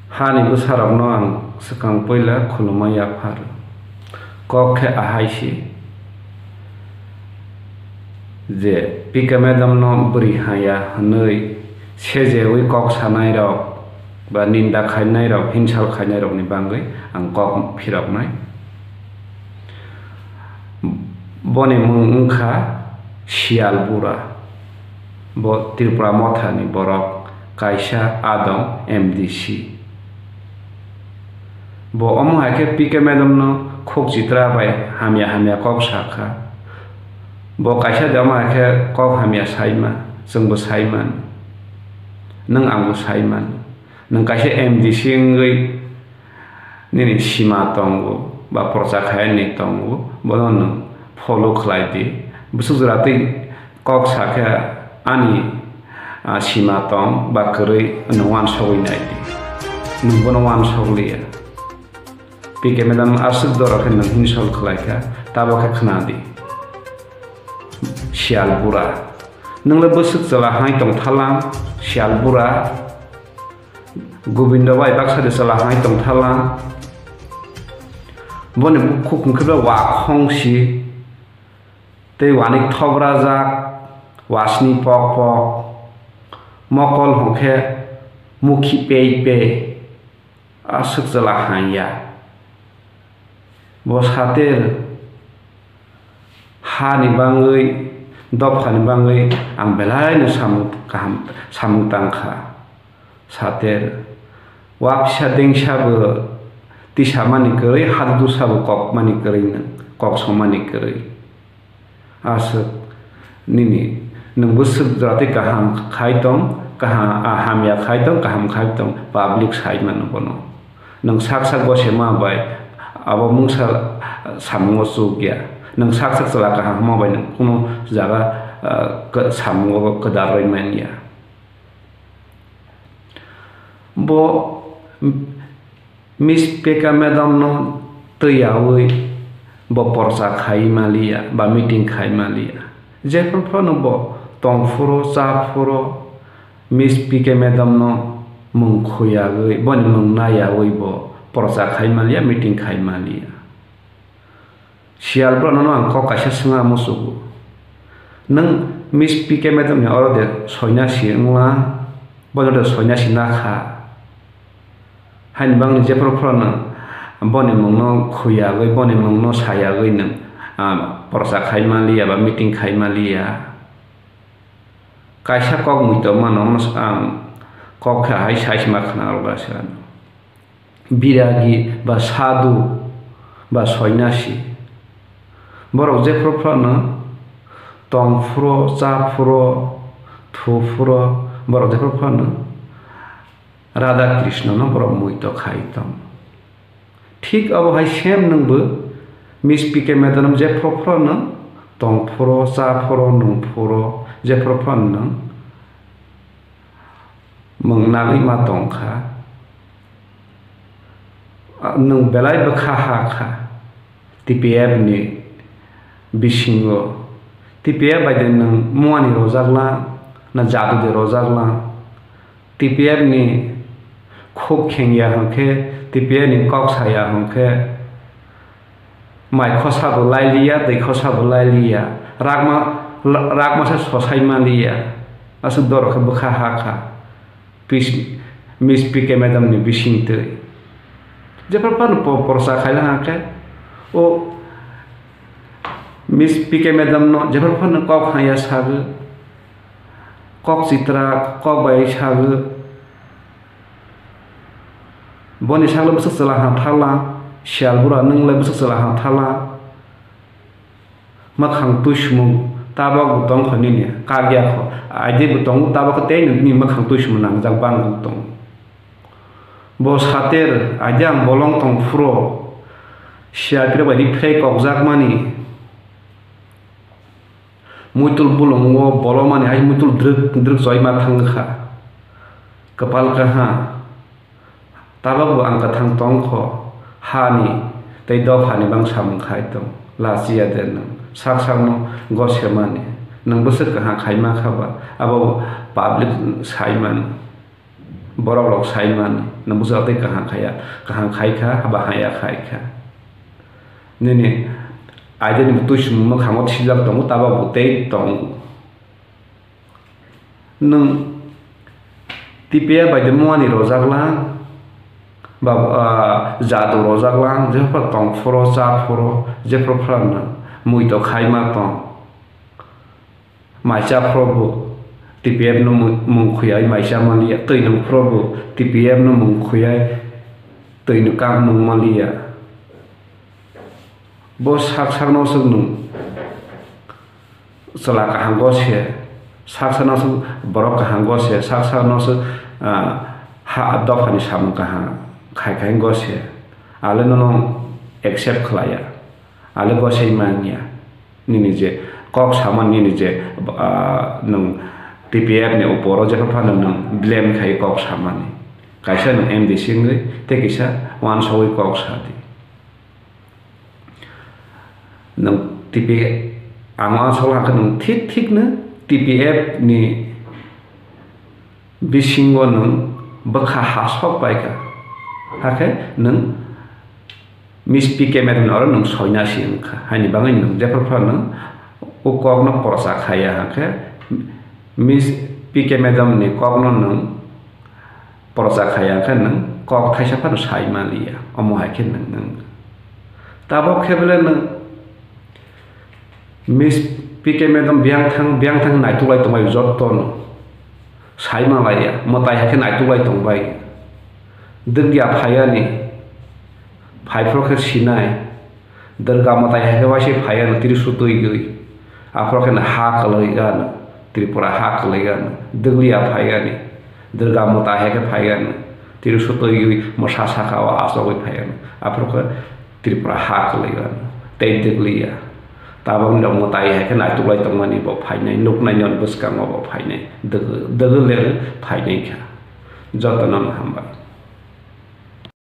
Hani besarok no ang sekang poila khulumai afar kok khe ahaisi je pika medam no buri haya hanoi sejewi kok sanai rok ba ninda khainai rok hinsal khainai rok ni bangai ang kok phirok nai boni mung ungkha sial bura bo Tripura motha ni borok kaisa Adam MDC bo omo hake pika medam no khok chitra bai hamya kok sakha bo kaisa de omo hake kok hamya saima jengbo saiman nang angbo saiman nang kaisa MDC ngoi nini sima tongo ba porsa khaya ni tongo bo no follow khlai di busujrati kok sakha ani sima tong ba krei nongwan sogoi nai di nungbo nongwan soglia pike medam asuk dorok nang hinsol khlaika tabo khe khna di sial bura nangla busuk jala hai tong thalang sial bura gobindo bai baksa de jala hai tong thalang boni khukung khibra wa khongsi tei wanik thobra jak wasni pok pok mokol hongkhe mukhi pe asuk jala hanya bo sater hani bangai dopkhani bangai ang belai no samung tangkha sater wapsa dengsa bo tisamani koi hadu sabu kok mani koi kok somani koi asuk nini nung busuk jati kaham khaitong kaham hamya khaitong kaham khaitong public saiman bono nung sak bosema bai abo mungsa samungo sugya nang sak sala kaham mo bai nang kuno jaga ke samungo kedarai mania bo mis peka medam no tuyawi bo porsa khai malia ba meeting khai malia je prono bo tongfuro chafuro mis pika medam no mung khoyawi bon mung nayawi bo porsa khai malia meeting khai malia sial prono no ang ko kaisa sunga musugu nang mis pika medam ni orode soina si ngwa bolode soina si nakha hain bang je prono boni mung no khoyawi boni mung no sayawi nang porsa khai malia ba meeting khai malia kaisa kok muito mano ang kok hai sai ma khna rogasan biragi ba sadhu ba soinasi borok je prono tongfuro chafuro thufuro borok je prono Radha Krishna no borok muito khaitam ঠিক অবহাই সেম নংবো মিসপিকে মেদনম যে প্রফরন তংফুরো চাফুরো নংফুরো যে প্রফরন মংনাগৈ মা তংখা নং বেলাই বখা হাখা টিপিএফ ni bisingo টিপিএফ বাইদে নং মুয়ানি রজাগলা না জাদু de রজাগলা TPF ni khok khengya hangkhe tipe ni kok saya hongkhe mai khosa bo lailia dei khosa bo lailia ragma sa sosai malia asu dor khe bukha hakha pis mis pike medam ni bisinte je parpan porsa khaila hangkhe o mis pike medam no je parpan kok khaya sag kok citra kok bai sag boni sagla busuk salah thala sial bura nangla busuk salah thala makhang tushmu tabak butong khani ne kagya kho aide butong tabak te ni makhang tushmu nang jak bang butong bo sater ajang bolong tong fro sial pira badi frei kok jak mani muitul bulong wo bolomani ai muitul druk joi ma thangkha kapal kaha tababu angka thang tongkho hani tei do hani bang sam khai tong la sia den sak sang no gosemani nang busuk ha khaima khaba abo public saiman borok rok saiman nang busa te kahang khaika bahaya khaika nini aja ni tuis mo khamot silak tong taba butei tong nang tipia ba de moani rozaklang ba jadu rozaklang je pa tong foro sa foro je pro phran mui to khaima tong mai cha probu TPM no mung khuyai mai cha malia tui no probu TPM no mung khuyai tui no kang mung malia bos hak sarno sung sala ka hangos he sak sarno sung borok ka hangos he sak sarno sung ha adok hani sam ka ha khai ngos he ale no accept khlaya ale gosei mangya nini je kok saman nini je nung TPF ne uporo je pa nung blame khai kok saman kaisa nung MD singri te kisa wan soi kok sadi nung TPF ama sola ka nung thik na TPF ni bisingo nung bakha hasok pai ka hake nung Miss PK medam orang nung soina siang ka hani bangai nung japar nung ukok no porsa khaya hake Miss PK medam ni kok no nung porsa khaya ka nung kok thaisa pa no sai malia omo hake nung tabok khebele nung Miss PK medam biang thang nai tulai tumai jotton sai malaya motai hake nai tulai tumbai dengya phaya ni Phaiprok sinai derga matai hake wasi phaya na tirisutui gui aprok na ha kalai gan tripura ha kalai gan deglia phaya ni derga matai hake phaya na tirisutui gui mosa sakawa aso gui phaya na aprok tripura ha kalai gan te deglia tabang dong matai hake na tulai tongmani bo phainai nuk na nyon buskang bo phainai degel phainai kha jotonon hamba